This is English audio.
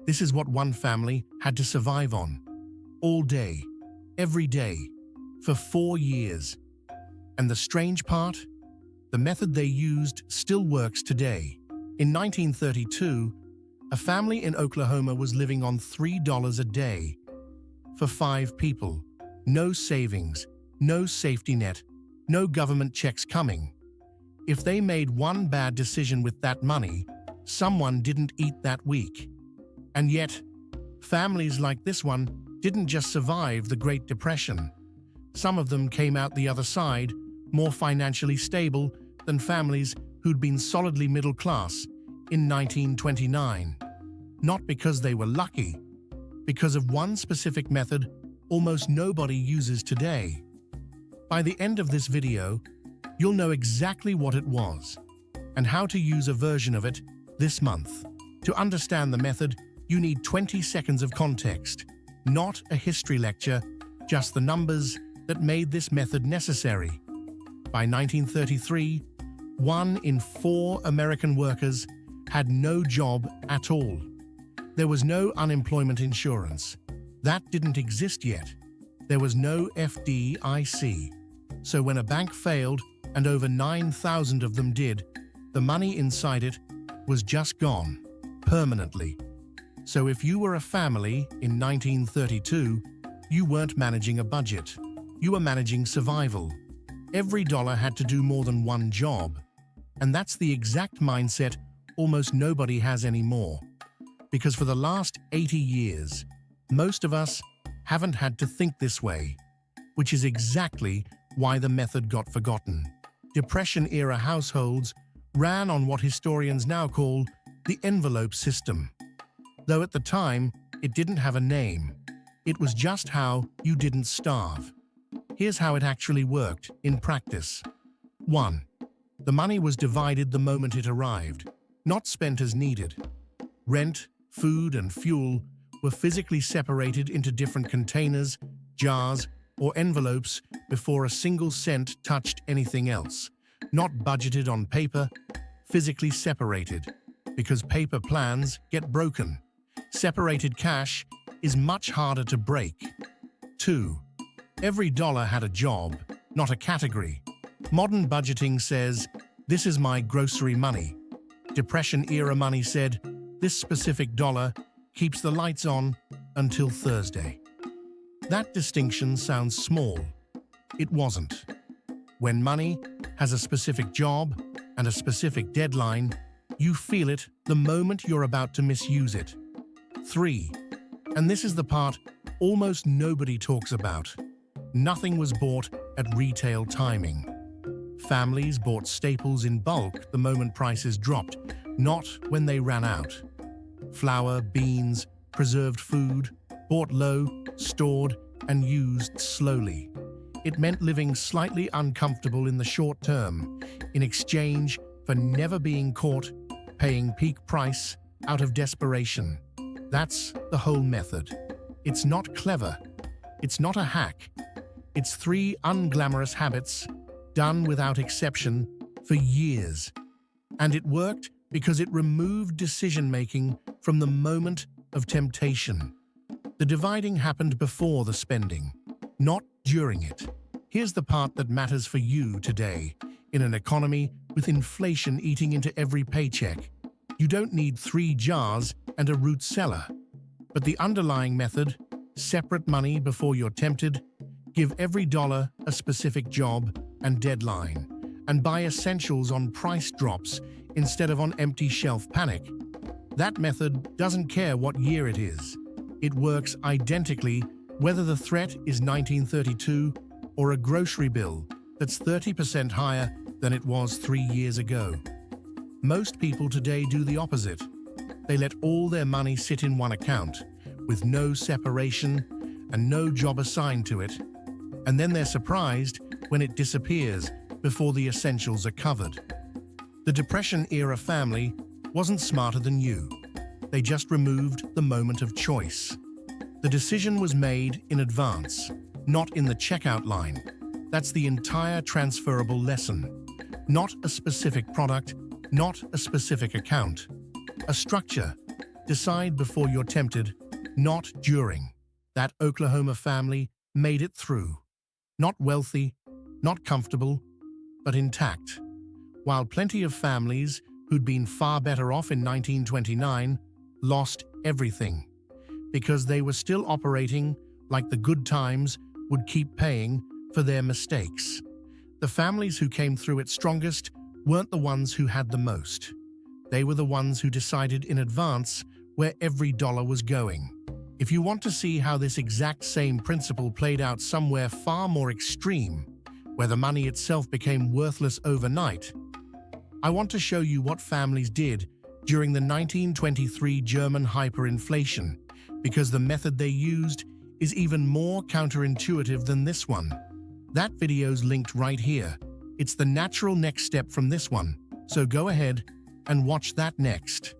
This is what one family had to survive on, all day, every day, for 4 years. And the strange part? The method they used still works today. In 1932, a family in Oklahoma was living on $3 a day for 5 people. No savings, no safety net, no government checks coming. If they made one bad decision with that money, someone didn't eat that week. And yet, families like this one didn't just survive the Great Depression. Some of them came out the other side, more financially stable than families who'd been solidly middle class in 1929. Not because they were lucky, because of one specific method almost nobody uses today. By the end of this video, you'll know exactly what it was and how to use a version of it this month. To understand the method, you need 20 seconds of context, not a history lecture, just the numbers that made this method necessary. By 1933, 1 in 4 American workers had no job at all. There was no unemployment insurance. That didn't exist yet. There was no FDIC. So when a bank failed, and over 9,000 of them did, the money inside it was just gone, permanently. So if you were a family in 1932, you weren't managing a budget. You were managing survival. Every dollar had to do more than one job. And that's the exact mindset almost nobody has anymore. Because for the last 80 years, most of us haven't had to think this way, which is exactly why the method got forgotten. Depression-era households ran on what historians now call the envelope system. Though at the time, it didn't have a name. It was just how you didn't starve. Here's how it actually worked in practice. 1. The money was divided the moment it arrived, not spent as needed. Rent, food, and fuel were physically separated into different containers, jars, or envelopes before a single cent touched anything else. Not budgeted on paper, physically separated, because paper plans get broken. Separated cash is much harder to break. 2. Every dollar had a job, not a category. Modern budgeting says, "This is my grocery money." Depression-era money said, "This specific dollar keeps the lights on until Thursday." That distinction sounds small. It wasn't. When money has a specific job and a specific deadline, you feel it the moment you're about to misuse it. 3. And this is the part almost nobody talks about. Nothing was bought at retail timing. Families bought staples in bulk the moment prices dropped, not when they ran out. Flour, beans, preserved food, bought low, stored, and used slowly. It meant living slightly uncomfortable in the short term, in exchange for never being caught paying peak price out of desperation. That's the whole method. It's not clever. It's not a hack. It's 3 unglamorous habits done without exception for years. And it worked because it removed decision-making from the moment of temptation. The dividing happened before the spending, not during it. Here's the part that matters for you today. In an economy with inflation eating into every paycheck, you don't need 3 jars and a root cellar. But the underlying method, separate money before you're tempted, give every dollar a specific job and deadline, and buy essentials on price drops instead of on empty shelf panic. That method doesn't care what year it is. It works identically whether the threat is 1932 or a grocery bill that's 30% higher than it was 3 years ago. Most people today do the opposite. They let all their money sit in one account, with no separation and no job assigned to it, and then they're surprised when it disappears before the essentials are covered. The Depression-era family wasn't smarter than you. They just removed the moment of choice. The decision was made in advance, not in the checkout line. That's the entire transferable lesson. Not a specific product, not a specific account. A structure. Decide before you're tempted, not during. That Oklahoma family made it through. Not wealthy, not comfortable, but intact. While plenty of families who'd been far better off in 1929 lost everything because they were still operating like the good times would keep paying for their mistakes. The families who came through it strongest weren't the ones who had the most. They were the ones who decided in advance where every dollar was going. If you want to see how this exact same principle played out somewhere far more extreme, where the money itself became worthless overnight, I want to show you what families did during the 1923 German hyperinflation, because the method they used is even more counterintuitive than this one. That video's linked right here. It's the natural next step from this one, so go ahead and watch that next.